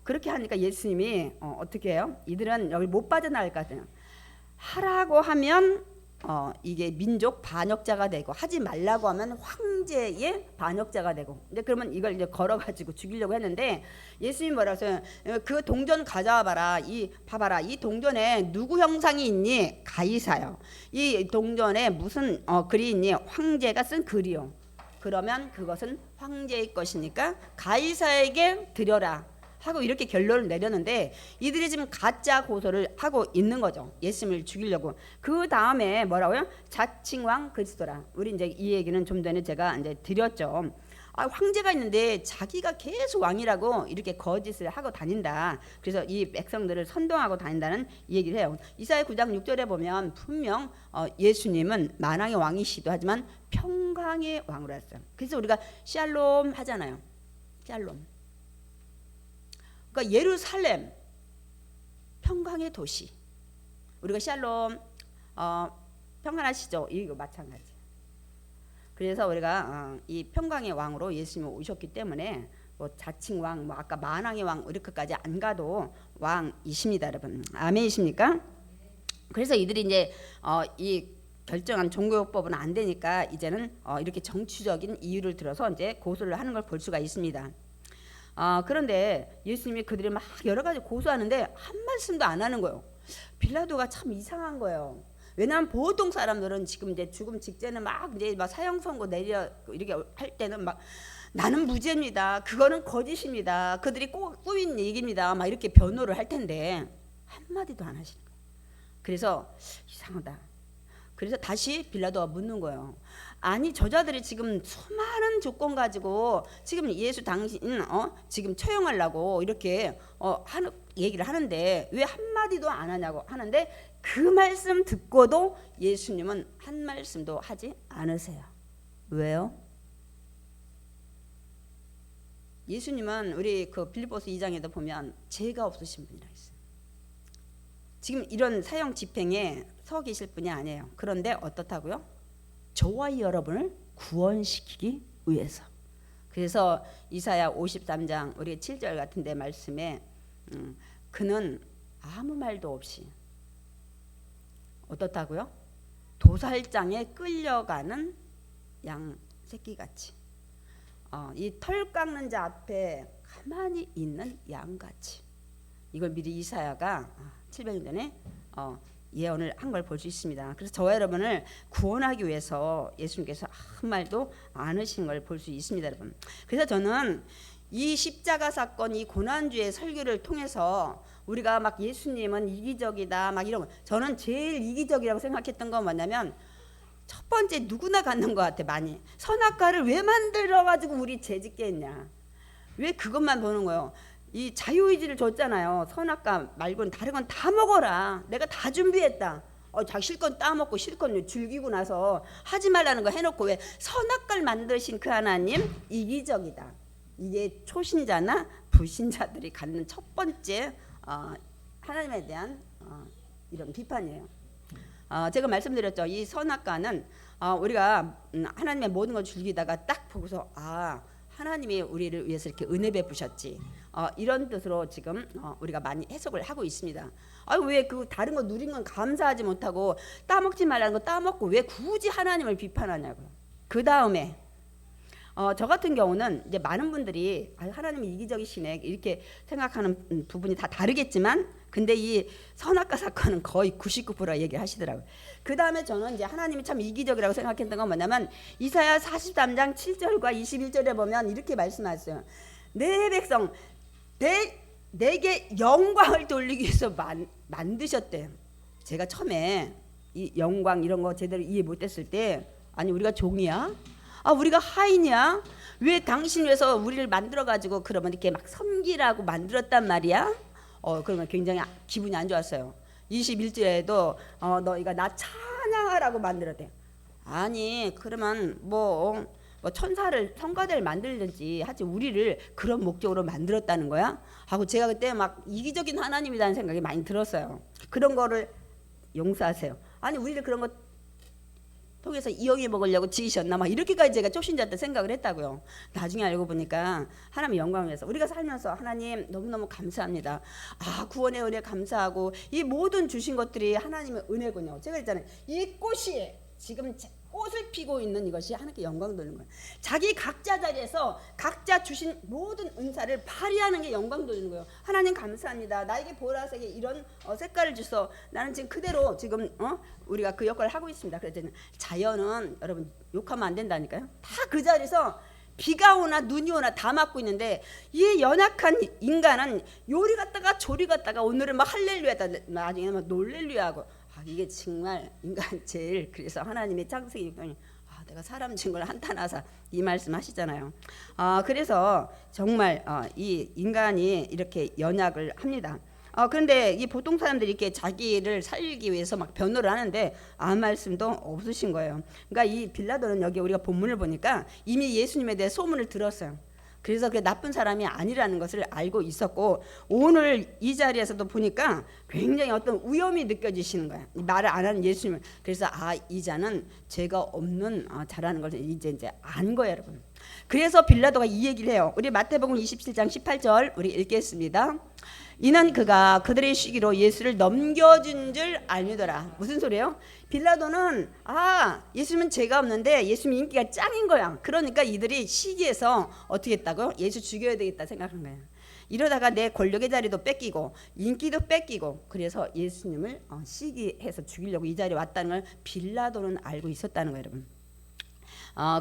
그렇게 하니까 예수님이 어떻게 해요? 이들은 여기 못 빠져나갈 것 같아요. 하라고 하면 이게 민족 반역자가 되고, 하지 말라고 하면 황제의 반역자가 되고. 근데 그러면 이걸 이제 걸어가지고 죽이려고 했는데, 예수님 뭐라고 해요? 그 동전 가져와 봐라. 봐봐라. 이 동전에 누구 형상이 있니? 가이사요. 이 동전에 무슨 글이 있니? 황제가 쓴 글이요. 그러면 그것은 황제의 것이니까 가이사에게 드려라 하고 이렇게 결론을 내렸는데, 이들이 지금 가짜 고소를 하고 있는 거죠. 예수님을 죽이려고. 그 다음에 뭐라고요? 자칭왕 그리스도라. 우리 이제 이 얘기는 좀 전에 제가 이제 드렸죠. 황제가 있는데 자기가 계속 왕이라고 이렇게 거짓을 하고 다닌다. 그래서 이 백성들을 선동하고 다닌다는 얘기를 해요. 이사야 9장 6절에 보면 분명 예수님은 만왕의 왕이시기도 하지만 평강의 왕으로 했어요. 그래서 우리가 샬롬 하잖아요. 샬롬. 그러니까 예루살렘 평강의 도시. 우리가 샬롬 평안하시죠? 이거 마찬가지. 그래서 우리가 이 평강의 왕으로 예수님이 오셨기 때문에 뭐 자칭 왕, 뭐 아까 만왕의 왕 이렇게까지 안 가도 왕이십니다, 여러분. 아멘이십니까? 그래서 이들이 이제 이 결정한 종교법은 안 되니까 이제는 이렇게 정치적인 이유를 들어서 이제 고소를 하는 걸 볼 수가 있습니다. 그런데 예수님이 그들이 막 여러 가지 고소하는데 한 말씀도 안 하는 거예요. 빌라도가 참 이상한 거예요. 왜냐하면 보통 사람들은 지금 이제 죽음 직전에 막 이제 막 사형 선고 내려 이렇게 할 때는 막 나는 무죄입니다. 그거는 거짓입니다. 그들이 꼭 꾸민 얘기입니다. 막 이렇게 변호를 할 텐데 한 마디도 안 하시는 거예요. 그래서 이상하다. 그래서 다시 빌라도가 묻는 거예요. 아니 저자들이 지금 수많은 조건 가지고 지금 예수 당신 지금 처형하려고 이렇게 하는 얘기를 하는데 왜 한마디도 안 하냐고 하는데, 그 말씀 듣고도 예수님은 한 말씀도 하지 않으세요. 왜요? 예수님은 우리 그 빌립보서 2장에도 보면 죄가 없으신 분이라 했어요. 지금 이런 사형 집행에 서 계실 분이 아니에요. 그런데 어떻다고요? 저와 여러분을 구원시키기 위해서. 그래서 이사야 53장 우리 7절 같은 데 말씀에 그는 아무 말도 없이 어떻다고요? 도살장에 끌려가는 양 새끼같이, 이 털 깎는 자 앞에 가만히 있는 양같이. 이걸 미리 이사야가 700년 전에 예언을 한 걸 볼 수 있습니다. 그래서 저와 여러분을 구원하기 위해서 예수님께서 한 말도 안 하신 걸 볼 수 있습니다, 여러분. 그래서 저는 이 십자가 사건, 이 고난주의 설교를 통해서 우리가 막 예수님은 이기적이다 막 이런 거, 저는 제일 이기적이라고 생각했던 건 뭐냐면, 첫 번째 누구나 갖는 것 같아. 많이 선악과를 왜 만들어가지고 우리 죄짓게 했냐, 왜 그것만 보는 거예요. 이 자유의지를 줬잖아요. 선악과 말고는 다른 건 다 먹어라, 내가 다 준비했다. 자기 실컷 따먹고 실컷 즐기고 나서 하지 말라는 거 해놓고 왜 선악과를 만드신 그 하나님 이기적이다. 이게 초신자나 불신자들이 갖는 첫 번째 하나님에 대한 이런 비판이에요. 제가 말씀드렸죠. 이 선악과는 우리가 하나님의 모든 걸 즐기다가 딱 보고서 하나님이 우리를 위해서 이렇게 은혜 베푸셨지, 이런 뜻으로 지금 우리가 많이 해석을 하고 있습니다. 왜 그 다른 거 누린 건 감사하지 못하고 따먹지 말라는 거 따먹고 왜 굳이 하나님을 비판하냐고요. 그 다음에 저 같은 경우는 이제 많은 분들이 하나님이 이기적이시네 이렇게 생각하는 부분이 다 다르겠지만, 근데 이 선악과 사건은 거의 99% 얘기하시더라고요. 그 다음에 저는 이제 하나님이 참 이기적이라고 생각했던 건 뭐냐면, 이사야 43장 7절과 21절에 보면 이렇게 말씀하셨어요. 내 백성 내게 영광을 돌리기 위해서 만드셨대요. 제가 처음에 이 영광 이런 거 제대로 이해 못했을 때 아니 우리가 종이야? 아 우리가 하인이야? 왜 당신 위해서 우리를 만들어 가지고 그러면 이렇게 막 섬기라고 만들었단 말이야? 그러면 굉장히 기분이 안 좋았어요. 21절에도 너희가 나 찬양하라고 만들었대. 아니 그러면 뭐 천사를 성가대를 만들든지 하지 우리를 그런 목적으로 만들었다는 거야? 하고 제가 그때 막 이기적인 하나님이라는 생각이 많이 들었어요. 그런 거를 용서하세요. 아니 우리를 그런 거 통해서 이용해 먹으려고 지으셨나 막 이렇게까지 제가 쪽신자 때 생각을 했다고요. 나중에 알고 보니까 하나님의 영광을 위해서 우리가 살면서 하나님 너무너무 감사합니다. 구원의 은혜 감사하고 이 모든 주신 것들이 하나님의 은혜군요. 제가 했잖아요. 이 꽃이 지금 꽃을 피고 있는 이것이 하나님께 영광 돌리는 거예요. 자기 각자 자리에서 각자 주신 모든 은사를 발휘하는 게 영광 돌리는 거예요. 하나님 감사합니다. 나에게 보라색의 이런 색깔을 주셔서 나는 지금 그대로 지금 우리가 그 역할을 하고 있습니다. 그래서 자연은 여러분 욕하면 안 된다니까요. 다 그 자리에서 비가 오나 눈이 오나 다 맞고 있는데 이 연약한 인간은 요리 갔다가 조리 갔다가 오늘은 막 할렐루야다 나중에 막 놀렐루야하고 이게 정말 인간 제일 그래서 하나님의 창세기 내가 사람 진 걸 한탄하사 이 말씀 하시잖아요. 그래서 정말 이 인간이 이렇게 연약을 합니다. 그런데 이 보통 사람들이 이렇게 자기를 살리기 위해서 막 변호를 하는데 아무 말씀도 없으신 거예요. 그러니까 이 빌라도는 여기 우리가 본문을 보니까 이미 예수님에 대해 소문을 들었어요. 그래서 그 나쁜 사람이 아니라는 것을 알고 있었고 오늘 이 자리에서도 보니까 굉장히 어떤 위험이 느껴지시는 거예요. 말을 안 하는 예수님을. 그래서 이 자는 죄가 없는 자라는 것을 이제 안 거예요, 여러분. 그래서 빌라도가 이 얘기를 해요. 우리 마태복음 27장 18절 우리 읽겠습니다. 이는 그가 그들의 시기로 예수를 넘겨준 줄 알미더라. 무슨 소리예요? 빌라도는 예수님은 죄가 없는데 예수님 인기가 짱인 거야. 그러니까 이들이 시기에서 어떻게 했다고요? 예수 죽여야 되겠다 생각한 거예요. 이러다가 내 권력의 자리도 뺏기고 인기도 뺏기고 그래서 예수님을 시기해서 죽이려고 이 자리에 왔다는 걸 빌라도는 알고 있었다는 거예요, 여러분.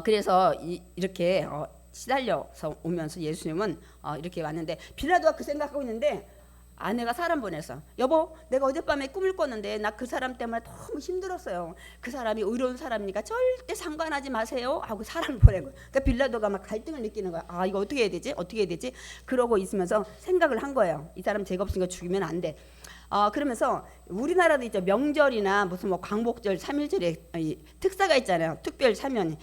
그래서 이렇게 시달려서 오면서 예수님은 이렇게 왔는데 빌라도가 그 생각하고 있는데 아내가 사람 보내서 여보 내가 어젯밤에 꿈을 꿨는데 나 그 사람 때문에 너무 힘들었어요. 그 사람이 의로운 사람이니까 절대 상관하지 마세요 하고 사람을 보낸 거예요. 그러니까 빌라도가 막 갈등을 느끼는 거야. 이거 어떻게 해야 되지? 어떻게 해야 되지? 그러고 있으면서 생각을 한 거예요. 이 사람 죄가 없으니까 죽이면 안 돼. 그러면서 우리나라도 있죠. 명절이나 무슨 뭐 광복절 3.1절에 특사가 있잖아요. 특별 사면.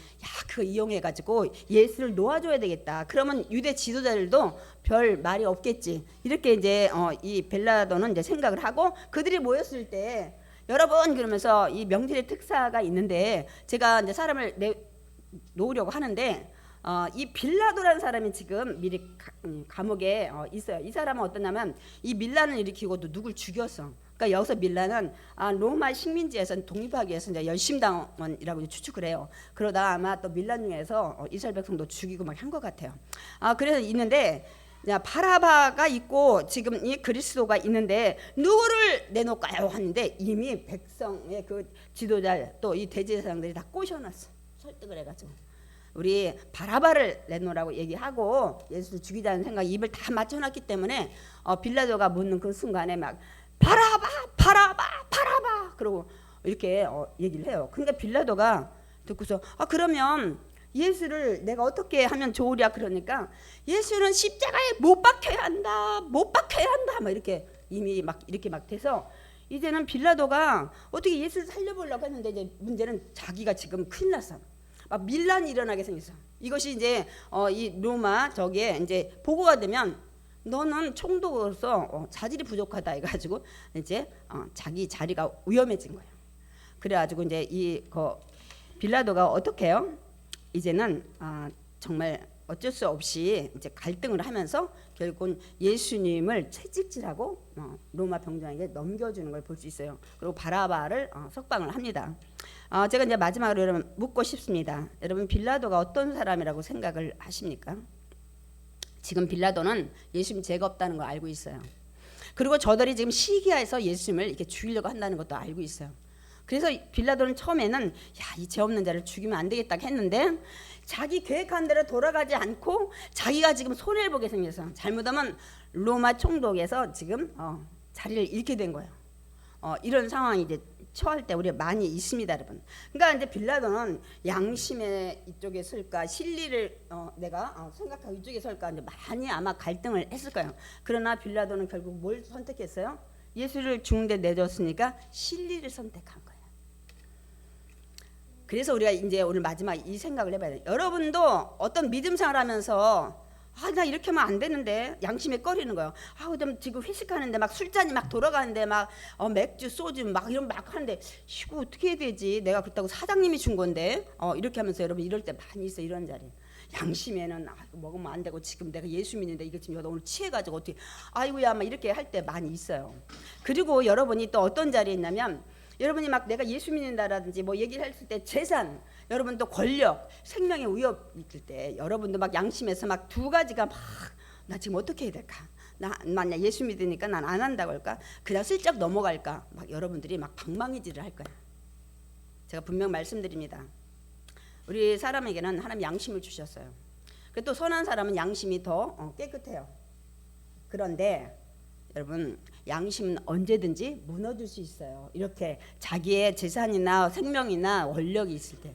그거 이용해 가지고 예수를 놓아줘야 되겠다. 그러면 유대 지도자들도 별 말이 없겠지. 이렇게 이제 이 빌라도는 이제 생각을 하고 그들이 모였을 때 여러분 그러면서 이 명절의 특사가 있는데 제가 이제 사람을 놓으려고 하는데 이 빌라도라는 사람이 지금 미리 감옥에 있어요. 이 사람은 어떠냐면 이 밀란을 일으키고도 누굴 죽였어. 그러니까 여기서 밀란은 로마 식민지에서 독립하기 위해서 이제 열심당원이라고 추측을 해요. 그러다 아마 또 밀란 중에서 이스라엘 백성도 죽이고 막 한 것 같아요. 그래서 있는데 바라바가 있고 지금 이 그리스도가 있는데 누구를 내놓을까요? 하는데 이미 백성의 그 지도자 또 이 대제사장들이 다 꼬셔놨어. 설득을 해가지고. 우리 바라바를 내놓으라고 얘기하고 예수를 죽이자는 생각 입을 다 맞춰놨기 때문에 빌라도가 묻는 그 순간에 막 바라바 그러고 이렇게 얘기를 해요. 그러니까 빌라도가 듣고서 그러면 예수를 내가 어떻게 하면 좋으랴 그러니까 예수는 십자가에 못 박혀야 한다 막 이렇게 이미 막 이렇게 막 돼서 이제는 빌라도가 어떻게 예수를 살려보려고 했는데 이제 문제는 자기가 지금 큰일 났어. 막 밀란이 일어나게 생겼어. 이것이 이제 이 로마 저기에 이제 보고가 되면 너는 총독으로서 자질이 부족하다 해가지고 이제 자기 자리가 위험해진 거예요. 그래가지고 이제 이 빌라도가 어떻게 해요? 이제는 정말 어쩔 수 없이 이제 갈등을 하면서 결국은 예수님을 채찍질하고 로마 병장에게 넘겨주는 걸 볼 수 있어요. 그리고 바라바를 석방을 합니다. 제가 이제 마지막으로 여러분 묻고 싶습니다. 여러분 빌라도가 어떤 사람이라고 생각을 하십니까? 지금 빌라도는 예수님 죄가 없다는 걸 알고 있어요. 그리고 저들이 지금 시기하에서 예수님을 이렇게 죽이려고 한다는 것도 알고 있어요. 그래서 빌라도는 처음에는 이 죄 없는 자를 죽이면 안 되겠다 했는데 자기 계획한 대로 돌아가지 않고 자기가 지금 손해를 보게 생겨서 잘못하면 로마 총독에서 지금 자리를 잃게 된 거예요. 이런 상황이 이제 처할 때 우리 많이 있습니다, 여러분. 그러니까 이제 빌라도는 양심의 이쪽에 설까, 진리를 내가 생각하고 이쪽에 설까 이제 많이 아마 갈등을 했을 거예요. 그러나 빌라도는 결국 뭘 선택했어요? 예수를 죽는데 내줬으니까 진리를 선택한 거예요. 그래서 우리가 이제 오늘 마지막 이 생각을 해봐야 돼요. 여러분도 어떤 믿음 생활하면서 나 이렇게 하면 안 되는데 양심에 꺼리는 거예요. 좀 지금 회식하는데 막 술잔이 막 돌아가는데 막 맥주 소주 막 이런 막 하는데 이거 어떻게 해야 되지? 내가 그렇다고 사장님이 준 건데 이렇게 하면서 여러분 이럴 때 많이 있어. 이런 자리. 양심에는 먹으면 안 되고 지금 내가 예수 믿는데 이거 지금 오늘 취해가지고 어떻게 아이고야 막 이렇게 할 때 많이 있어요. 그리고 여러분이 또 어떤 자리에 있냐면 여러분이 막 내가 예수 믿는다라든지 뭐 얘기를 했을 때 재산, 여러분 또 권력, 생명의 위협 있을 때 여러분도 막 양심에서 막 두 가지가 막 나 지금 어떻게 해야 될까? 나 만약 예수 믿으니까 난 안 한다고 할까? 그냥 슬쩍 넘어갈까? 막 여러분들이 막 방망이질을 할 거야. 제가 분명 말씀드립니다. 우리 사람에게는 하나님 양심을 주셨어요. 그리고 또 선한 사람은 양심이 더 깨끗해요. 그런데 여러분 양심은 언제든지 무너질 수 있어요. 이렇게 자기의 재산이나 생명이나 원력이 있을 때.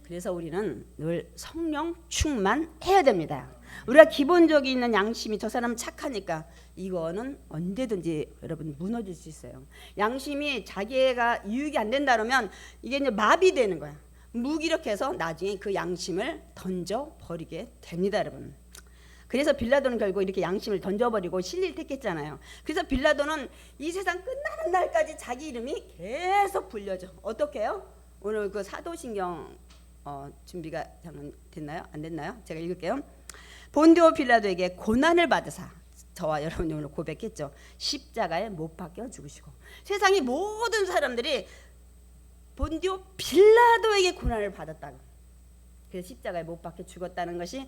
그래서 우리는 늘 성령 충만해야 됩니다. 우리가 기본적인 있는 양심이 저 사람은 착하니까 이거는 언제든지 여러분 무너질 수 있어요. 양심이 자기가 유익이 안 된다 그러면 이게 이제 마비되는 거야. 무기력해서 나중에 그 양심을 던져 버리게 됩니다, 여러분. 그래서 빌라도는 결국 이렇게 양심을 던져버리고 진리를 택했잖아요. 그래서 빌라도는 이 세상 끝나는 날까지 자기 이름이 계속 불려져. 어떻게 해요? 오늘 그 사도신경 준비가 됐나요? 안 됐나요? 제가 읽을게요. 본디오 빌라도에게 고난을 받으사, 저와 여러분이 오늘 고백했죠. 십자가에 못 박혀 죽으시고. 세상의 모든 사람들이 본디오 빌라도에게 고난을 받았다고. 그래서 십자가에 못 박혀 죽었다는 것이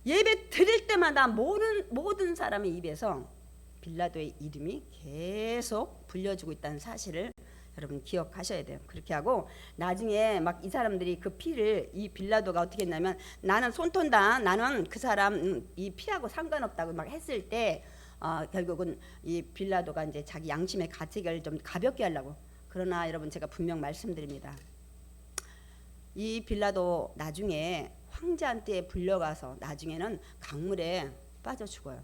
예배 드릴 때마다 모든 사람의 입에서 빌라도의 이름이 계속 불려지고 있다는 사실을 여러분 기억하셔야 돼요. 그렇게 하고 나중에 막 이 사람들이 그 피를 이 빌라도가 어떻게 했냐면 나는 손톤다. 나는 그 사람 이 피하고 상관없다고 막 했을 때 결국은 이 빌라도가 이제 자기 양심의 가책을 좀 가볍게 하려고. 그러나 여러분 제가 분명 말씀드립니다. 이 빌라도 나중에 황제한테 불려가서 나중에는 강물에 빠져 죽어요.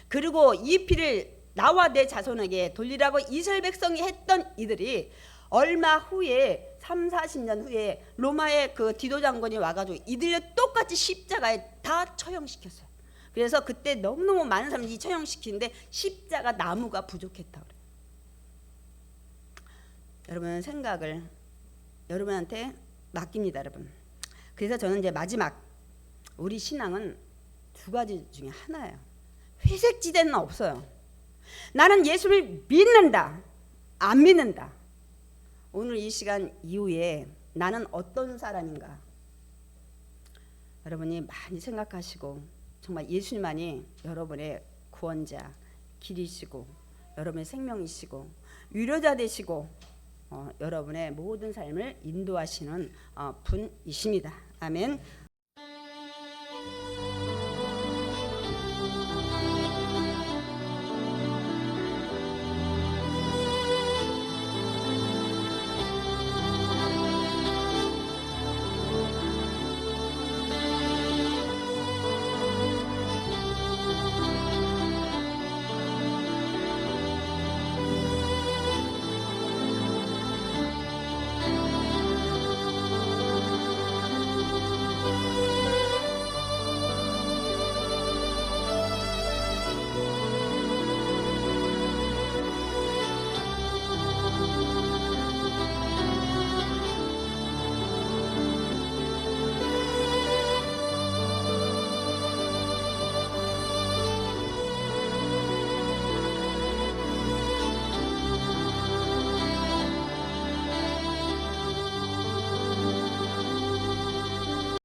그리고 이 피를 나와 내 자손에게 돌리라고 이스라엘 백성이 했던 이들이 얼마 후에 30-40년 후에 로마의 그 디도 장군이 와가지고 이들을 똑같이 십자가에 다 처형시켰어요. 그래서 그때 너무너무 많은 사람들이 처형시키는데 십자가 나무가 부족했다 그래요. 여러분 생각을 여러분한테 맡깁니다, 여러분. 그래서 저는 이제 마지막 우리 신앙은 두 가지 중에 하나예요. 회색지대는 없어요. 나는 예수를 믿는다, 안 믿는다. 오늘 이 시간 이후에 나는 어떤 사람인가? 여러분이 많이 생각하시고 정말 예수님만이 여러분의 구원자, 길이시고 여러분의 생명이시고 위로자 되시고 여러분의 모든 삶을 인도하시는 분이십니다. 아멘.